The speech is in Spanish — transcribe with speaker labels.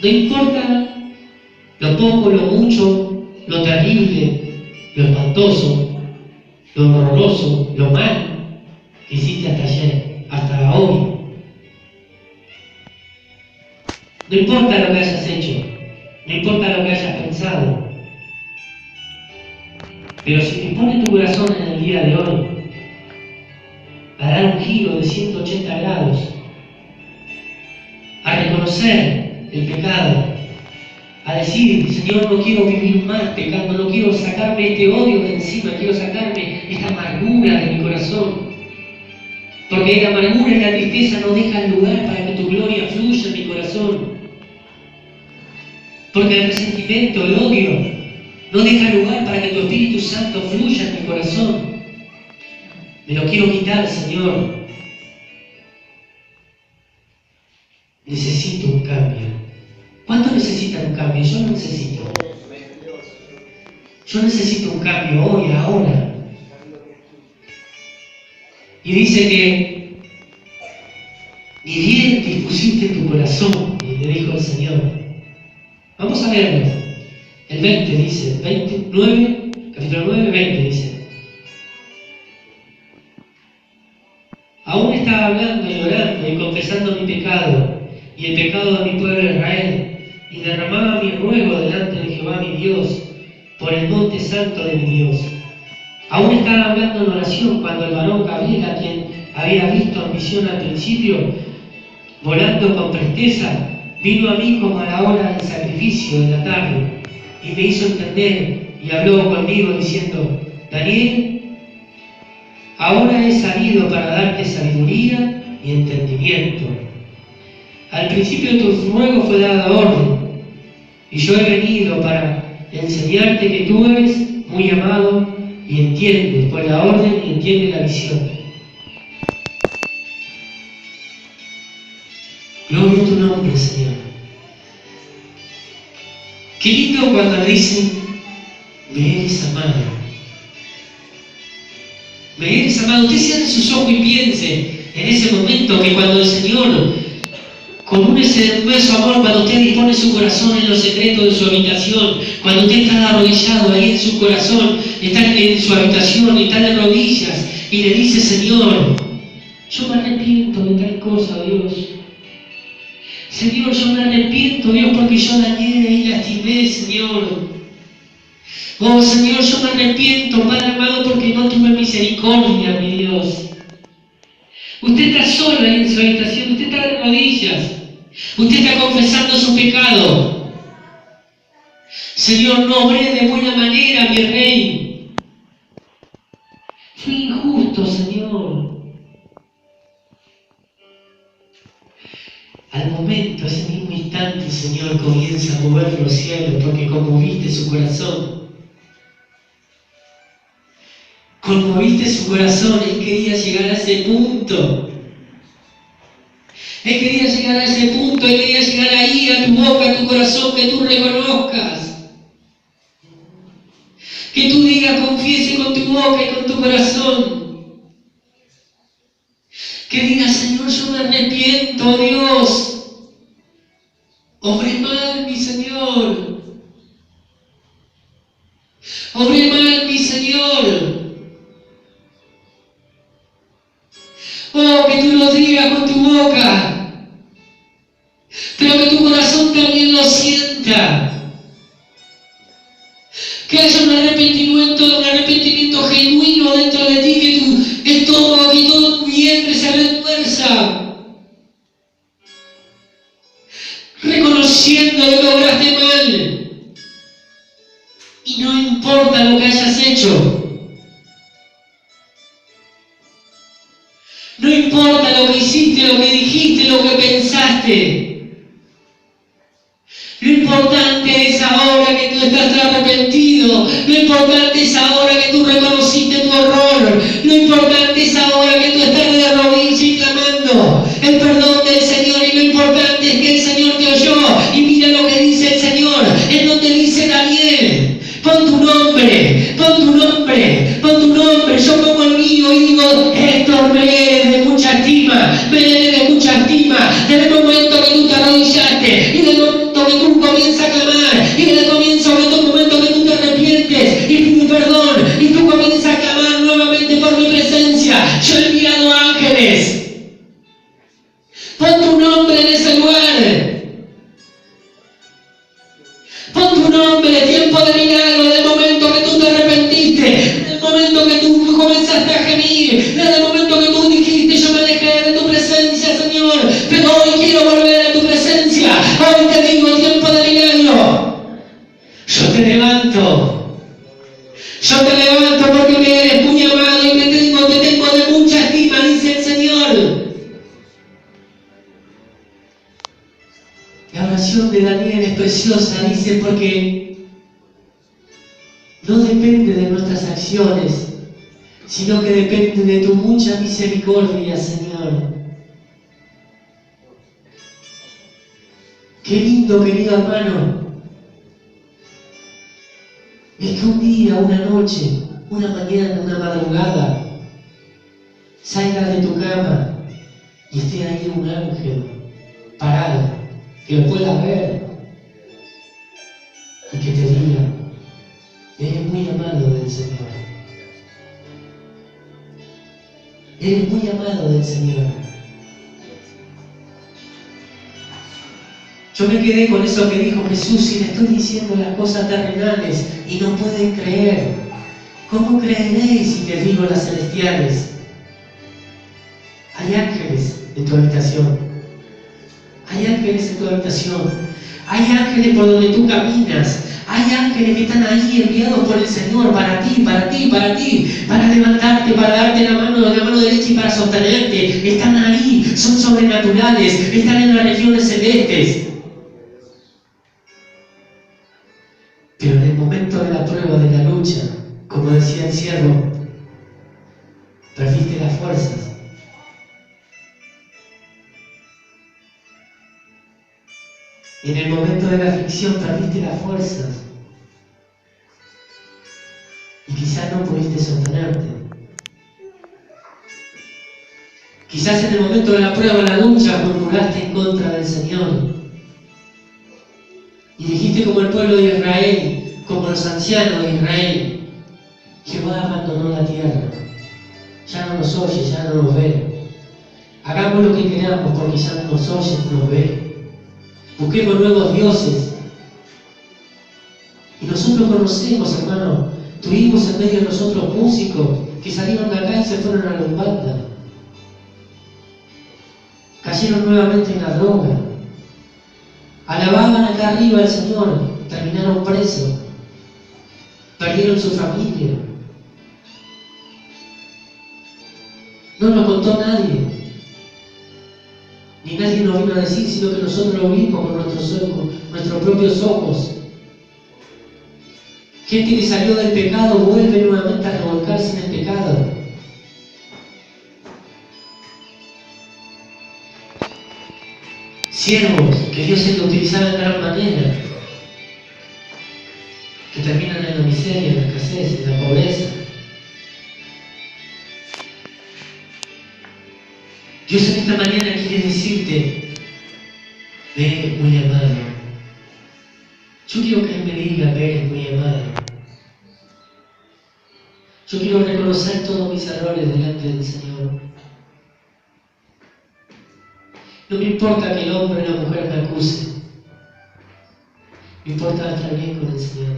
Speaker 1: No importa lo poco, lo mucho, lo terrible, lo espantoso, lo horroroso, lo mal que hiciste hasta ayer, hasta hoy. No importa lo que hayas hecho, no importa lo que hayas pensado, pero si te pone tu corazón en el día de hoy a dar un giro de 180 grados, a reconocer el pecado, a decir, Señor, no quiero vivir más pecando, no quiero sacarme este odio de encima, quiero sacarme esta amargura de mi corazón, porque la amargura y la tristeza no dejan lugar para que tu gloria fluya en mi corazón, porque el resentimiento, el odio, no deja lugar para que tu Espíritu Santo fluya en mi corazón. Me lo quiero quitar, Señor. Necesito un cambio. ¿Cuánto necesitan un cambio? Yo lo necesito. Yo necesito un cambio hoy, ahora. Y dice que ni bien dispusiste tu corazón, y le dijo el Señor. Vamos a verlo. El 20 dice, 29, capítulo 9, 20 dice. Aún estaba hablando y orando y confesando mi pecado y el pecado de mi pueblo Israel, y derramaba mi ruego delante de Jehová mi Dios, por el monte santo de mi Dios. Aún estaba hablando en oración cuando el varón Gabriel, a quien había visto en visión al principio, volando con presteza, vino a mí como a la hora del sacrificio de la tarde, y me hizo entender y habló conmigo diciendo, Daniel, ahora he salido para darte sabiduría y entendimiento. Al principio tu ruego fue dada orden, y yo he venido para enseñarte que tú eres muy amado y entiendes por la orden y entiendes la visión. Gloria a tu nombre, Señor. Qué lindo cuando le dicen, me eres amado. Me eres amado. Usted cierre sus ojos y piense en ese momento que cuando el Señor, con ese inmenso amor, cuando usted dispone su corazón en los secretos de su habitación, cuando usted está arrodillado ahí en su corazón, está en su habitación y está de rodillas y le dice, Señor, yo me arrepiento de tal cosa, Dios. Señor, yo me arrepiento, Dios, porque yo dañé y lastimé, Señor. Oh, Señor, yo me arrepiento, Padre amado, porque no tuve misericordia, mi Dios. Usted está solo ahí en su habitación, usted está de rodillas, usted está confesando su pecado. Señor, no obré de buena manera, mi Rey. Fui injusto, Señor. Al momento, ese mismo instante, el Señor comienza a mover los cielos, porque conmoviste su corazón. Conmoviste su corazón, Él quería llegar a ese punto. Él quería llegar a ese punto, Él quería llegar ahí, a tu boca, a tu corazón, que tú reconozcas. Que tú digas, confiese con tu boca y con tu corazón. Que digas, Señor, yo me arrepiento, Dios. Obré mal, mi Señor. Obré mal, mi Señor. Oh, que tú lo digas con tu boca, pero que tu corazón también lo sienta. Que haya un arrepentimiento genuino dentro de ti, que tu estómago y todo tu vientre se retuerza, reconociendo lo que obraste mal. Y no importa lo que hayas hecho. No importa lo que hiciste, lo que dijiste, lo que pensaste. Lo importante es ahora que tú estás arrepentido. Lo importante es ahora que tú reconociste tu error. Lo importante es ahora que tú estás de rodillas y clamando el perdón del Señor. Y lo importante es que el Señor te oyó. Y mira lo que dice el Señor. En donde dice Daniel, pon tu nombre, pon tu nombre, pon tu nombre. Yo pongo el mío y digo, Héctor Meléndez, de mucha estima, Meléndez de mucha estima. Desde el momento que tú te arrodillaste y del momento que oración de Daniel es preciosa, dice, porque no depende de nuestras acciones, sino que depende de tu mucha misericordia, Señor. Qué lindo, querido hermano, es que un día, una noche, una mañana, una madrugada, salgas de tu cama y esté ahí un ángel parado, que lo pueda ver y que te diga: eres muy amado del Señor. Eres muy amado del Señor. Yo me quedé con eso que dijo Jesús: y le estoy diciendo las cosas terrenales y no pueden creer, ¿cómo creeréis si te digo las celestiales? Hay ángeles en tu habitación. Hay ángeles en tu habitación. Hay ángeles por donde tú caminas. Hay ángeles que están ahí enviados por el Señor para ti, para ti, para ti, para levantarte, para darte la mano derecha y para sostenerte. Están ahí, son sobrenaturales, están en las regiones celestes. Pero en el momento de la prueba, de la lucha, como decía el siervo, perdiste las fuerzas. En el momento de la aflicción perdiste las fuerzas. Y quizás no pudiste sostenerte. Quizás en el momento de la prueba, la lucha, murmuraste en contra del Señor. Y dijiste como el pueblo de Israel, como los ancianos de Israel: Jehová abandonó la tierra. Ya no nos oye, ya no nos ve. Hagamos lo que queramos porque ya no nos oye, no nos ve. Busquemos nuevos dioses. Y nosotros conocemos, hermano, tuvimos en medio de nosotros músicos que salieron de acá y se fueron a la Umbanda. Cayeron nuevamente en la droga. Alababan acá arriba al Señor, terminaron presos. Perdieron su familia. No nos contó nadie. Ni nadie nos vino a decir, sino que nosotros lo vimos con nuestros propios ojos. Gente que salió del pecado vuelve nuevamente a revolcarse en el pecado. Siervos que Dios se utilizaba de gran manera, que terminan en la miseria, en la escasez, en la pobreza. Dios en esta mañana quiere decirte: eres muy amado. Yo quiero que Él me diga: eres muy amado. Yo quiero reconocer todos mis errores delante del Señor. No me importa que el hombre o la mujer me acuse. Me importa estar bien con el Señor.